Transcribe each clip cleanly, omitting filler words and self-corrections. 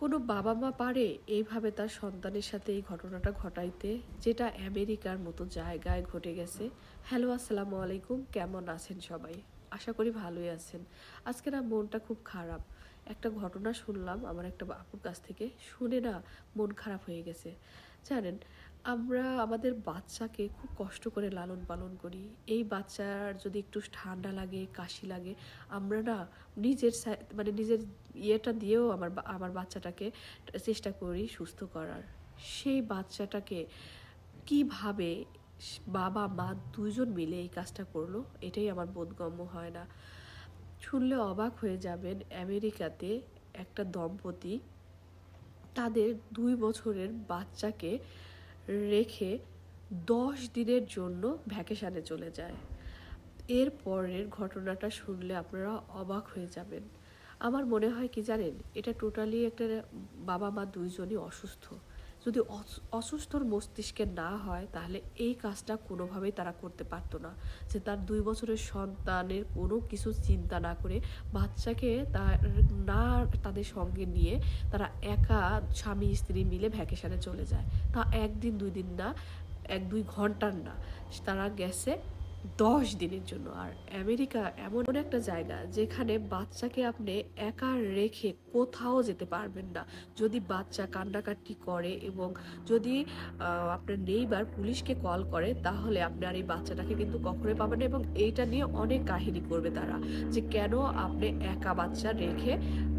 কোনো বাবা-মা পারে এইভাবে তার সন্তানের সাথে এই ঘটনাটা ঘটাইতে, যেটা আমেরিকার মতো জায়গায় ঘটে গেছে। হ্যালো, আসসালামু আলাইকুম। কেমন আছেন সবাই? আশা করি ভালোই আছেন। আজকে না মনটা খুব খারাপ। একটা ঘটনা শুনলাম আমার একটা আপুর কাছ থেকে। শুনে না মন খারাপ হয়ে গেছে। জানেন, আমরা আমাদের বাচ্চাকে খুব কষ্ট করে লালন পালন করি। এই বাচ্চার যদি একটু ঠান্ডা লাগে, কাশি লাগে, আমরা না নিজের ইয়েটা দিয়েও আমার বাচ্চাটাকে চেষ্টা করি সুস্থ করার। সেই বাচ্চাটাকে কিভাবে বাবা মা দুইজন মিলে এই কাজটা করলো, এটাই আমার বোধগম্য হয় না। শুনলে অবাক হয়ে যাবেন, আমেরিকাতে একটা দম্পতি তাদের 2 বছরের বাচ্চাকে রেখে 10 দিনের জন্য ভ্যাকেশানে চলে যায়। এর পরের ঘটনাটা শুনলে আপনারা অবাক হয়ে যাবেন। আমার মনে হয় কি জানেন, এটা টোটালি একটা বাবা মা দুইজনই অসুস্থ। যদি অসুস্থর মস্তিষ্কে না হয় তাহলে এই কাজটা কোনোভাবেই তারা করতে পারতো না। যে তার 2 বছরের সন্তানের কোনো কিছু চিন্তা না করে বাচ্চাকে তাদের সঙ্গে নিয়ে তারা একা স্বামী স্ত্রী মিলে ভ্যাকেশানে চলে যায়। তা 1 দিন 2 দিন না, 1-2 ঘন্টার না, তারা গেছে 10 দিনের জন্য। আর আমেরিকা এমন একটা জায়গা যেখানে বাচ্চাকে আপনি একা রেখে কোথাও যেতে পারবেন না। যদি বাচ্চা কান্নাকাটি করে এবং যদি আপনার নেইবার পুলিশকে কল করে, তাহলে আপনার এই বাচ্চাটাকে কিন্তু কখনোই পাবেন না। এবং এইটা নিয়ে অনেক কাহিনী করবে তারা, যে কেন আপনি একা বাচ্চা রেখে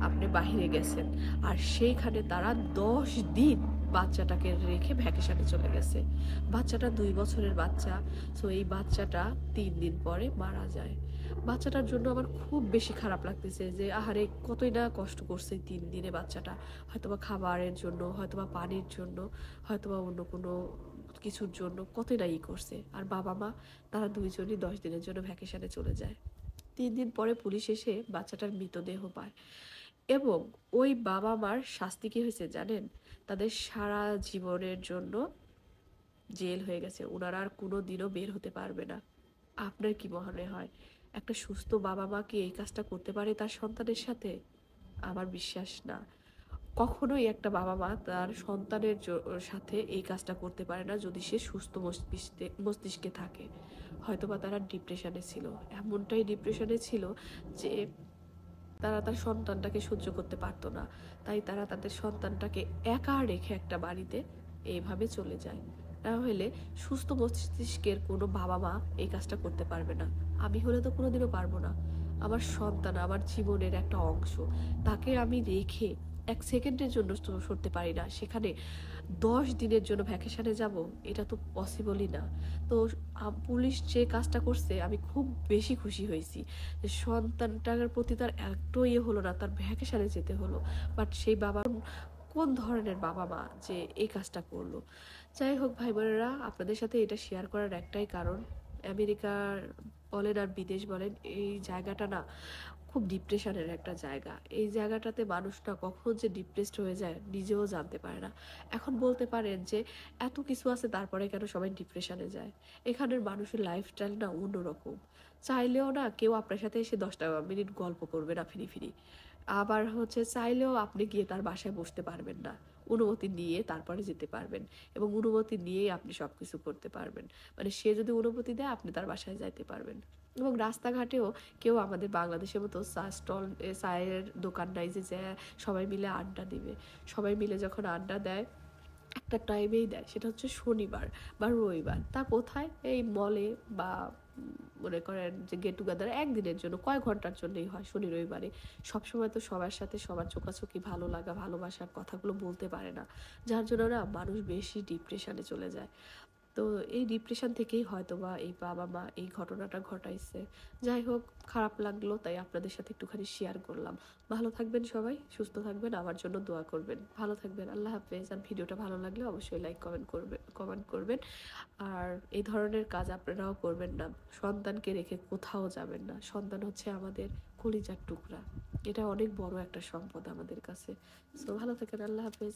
আপনি বাহিরে গেছেন। আর সেইখানে তারা 10 দিন বাচ্চাটাকে রেখে ভ্যাকেশনে চলে গেছে। বাচ্চাটা 2 বছরের বাচ্চা। সো এই বাচ্চাটা 3 দিন পরে মারা যায়। বাচ্চাটার জন্য আমার খুব বেশি খারাপ লাগতেছে যে আহারে কতই না কষ্ট করছে 3 দিনে বাচ্চাটা। হয়তোবা খাবারের জন্য, হয়তোবা পানির জন্য, হয়তোবা অন্য কোনো কিছুর জন্য কতই না করছে। আর বাবা মা তারা দুইজনই 10 দিনের জন্য ভ্যাকেশনে চলে যায়। 3 দিন পরে পুলিশ এসে বাচ্চাটার মৃতদেহ পায়। এবং ওই বাবা মার শাস্তি কি হয়েছে জানেন? তাদের সারা জীবনের জন্য জেল হয়ে গেছে। ওনারা আর কোনো দিনও বের হতে পারবে না। আপনার কি মনে হয়, একটা সুস্থ বাবা মা কি এই কাজটা করতে পারে তার সন্তানের সাথে? আমার বিশ্বাস না। কখনোই একটা বাবা মা তার সন্তানের সাথে এই কাজটা করতে পারে না যদি সে সুস্থ মস্তিষ্কে থাকে। হয়তোবা তারা ডিপ্রেশনে ছিল, এমনটাই ডিপ্রেশনে ছিল যে তারা তার সন্তানটাকে সহ্য করতে পারতো না। তাই তারা তাদের সন্তানটাকে একা রেখে একটা বাড়িতে এইভাবে চলে যায়। না হলে সুস্থ মস্তিষ্কের কোনো বাবা মা এই কাজটা করতে পারবে না। আমি হলে তো কোনোদিনও পারবো না। আমার সন্তান আমার জীবনের একটা অংশ, তাকে আমি রেখে 1 সেকেন্ডের জন্য সরতে পারি না। সেখানে 10 দিনের জন্য ভ্যাকেশনে যাব, এটা তো পসিবলই না। তো পুলিশ যে কাজটা করছে আমি খুব বেশি খুশি হয়েছি। যে সন্তানটার প্রতি তার একটু হলো না, তার ভ্যাকেশনে যেতে হলো। বাট সেই বাবার কোন ধরনের বাবা মা যে এই কাজটা করলো? যাই হোক ভাই বোনেরা, আপনাদের সাথে এটা শেয়ার করার একটাই কারণ, আমেরিকার বলেন আর বিদেশ বলেন, এই জায়গাটা না খুব ডিপ্রেশনের একটা জায়গা। এই জায়গাটাতে মানুষ না কখন যে ডিপ্রেসড হয়ে যায় নিজেও জানতে পারে না। এখন বলতে পারেন যে এত কিছু আছে তারপরে কেন সবাই ডিপ্রেশনে যায়? এখানের মানুষের লাইফস্টাইল না অন্যরকম। চাইলেও না কেউ আপনার সাথে এসে 10টা মিনিট গল্প করবে না ফিরি ফিরি। আবার হচ্ছে চাইলেও আপনি গিয়ে তার বাসায় বসতে পারবেন না। অনুমতি নিয়ে তারপরে যেতে পারবেন, এবং অনুমতি নিয়েই আপনি সবকিছু করতে পারবেন। মানে সে যদি অনুমতি দেয় আপনি তার বাসায় যাইতে পারবেন। এবং রাস্তাঘাটেও কেউ আমাদের বাংলাদেশের মতো চায়ের দোকান নাই যে সবাই মিলে আড্ডা দিবে। সবাই মিলে যখন আড্ডা দেয় একটা টাইমেই দেয়, সেটা হচ্ছে শনিবার বা রবিবার। তা কোথায়? এই মলে, বা মনে করেন যে গেট টুগেদার একদিনের জন্য, কয়েক ঘন্টার জন্যই হয় শনি রবিবারে। সবসময় তো সবার সাথে সবার চোখাচোখি ভালো লাগা ভালোবাসার কথাগুলো বলতে পারে না, যার জন্য না মানুষ বেশি ডিপ্রেশনে চলে যায়। তো এই ডিপ্রেশন থেকেই হয়তোবা এই বাবা মা এই ঘটনাটা ঘটাইছে। যাই হোক, খারাপ লাগলো তাই আপনাদের সাথে একটুখানি শেয়ার করলাম। ভালো থাকবেন সবাই, সুস্থ থাকবেন, আমার জন্য দোয়া করবেন। ভালো থাকবেন, আল্লাহ হাফেজ। আর ভিডিওটা ভালো লাগলে অবশ্যই লাইক কমেন্ট করবেন। আর এই ধরনের কাজ আপনারাও করবেন না। সন্তানকে রেখে কোথাও যাবেন না। সন্তান হচ্ছে আমাদের কলিজার টুকরা। এটা অনেক বড় একটা সম্পদ আমাদের কাছে। সো ভালো থাকেন, আল্লাহ হাফেজ।